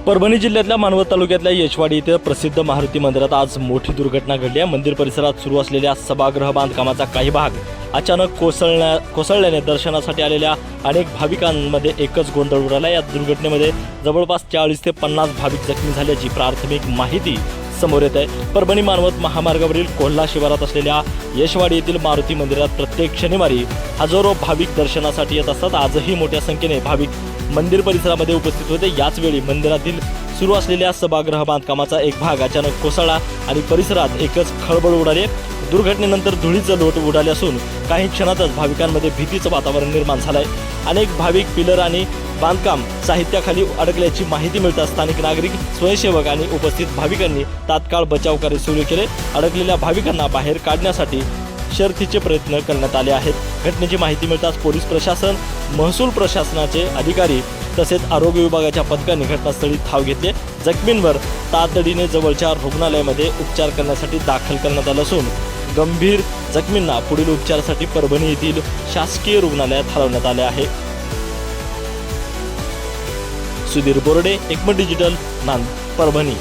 परभणी जिल्ह्यातल्या मानवत तालुक्यातल्या यशवाडी येथे प्रसिद्ध मारुती मंदिरात आज मोठी दुर्घटना घडली आहे। मंदिर परिसरात सुरू असलेल्या सभागृह बांधकामाचा काही भाग अचानक कोसळल्याने दर्शनासाठी आलेल्या अनेक भाविकांमध्ये एकच गोंधळ उडाला। या दुर्घटनेमध्ये जवळपास 40 ते 50 भाविक जखमी झाल्याची प्राथमिक माहिती समोर येत आहे। परभणी मानवत महामार्गावरील कोल्हा शिवारात असलेल्या यशवाडी येथील मारुती मंदिरात प्रत्येक शनिवारी हजारो भाविक दर्शनासाठी येत असतात। आजही मोठ्या संख्येने भाविक मंदिर परिसरामध्ये उपस्थित होते। याच वेळी मंदिरातील सुरू असलेल्या सभागृह बांधकामाचा एक भाग अचानक कोसळला आणि परिसरात एकच खळबळ उडाली। दुर्घटनेनंतर धुळीचं लोट उडाले असून काही क्षणातच भाविकांमध्ये भीतीचं वातावरण निर्माण झालंय। अनेक भाविक पिलर आणि बांधकाम साहित्याखाली अडकल्याची माहिती मिळताच स्थानिक नागरिक, स्वयंसेवक आणि उपस्थित भाविकांनी तात्काळ बचाव कार्य सुरू केले। अडकलेल्या भाविकांना बाहेर काढण्यासाठी शर्थीचे प्रयत्न करण्यात आले आहेत। घटनेची माहिती मिळताच पोलीस प्रशासन, महसूल प्रशासनाचे अधिकारी तसेच आरोग्य विभागाच्या पथकांनी घटनास्थळी धाव घेतली। जखमींवर तातडीने जवळच्या रुग्णालयामध्ये उपचार करण्यासाठी दाखल करण्यात आलं असून गंभीर जखमींना पुढील उपचारासाठी परभणी येथील शासकीय रुग्णालयात हलवण्यात आले आहे। सुधीर बोर्डे, एकमत डिजिटल, परभणी।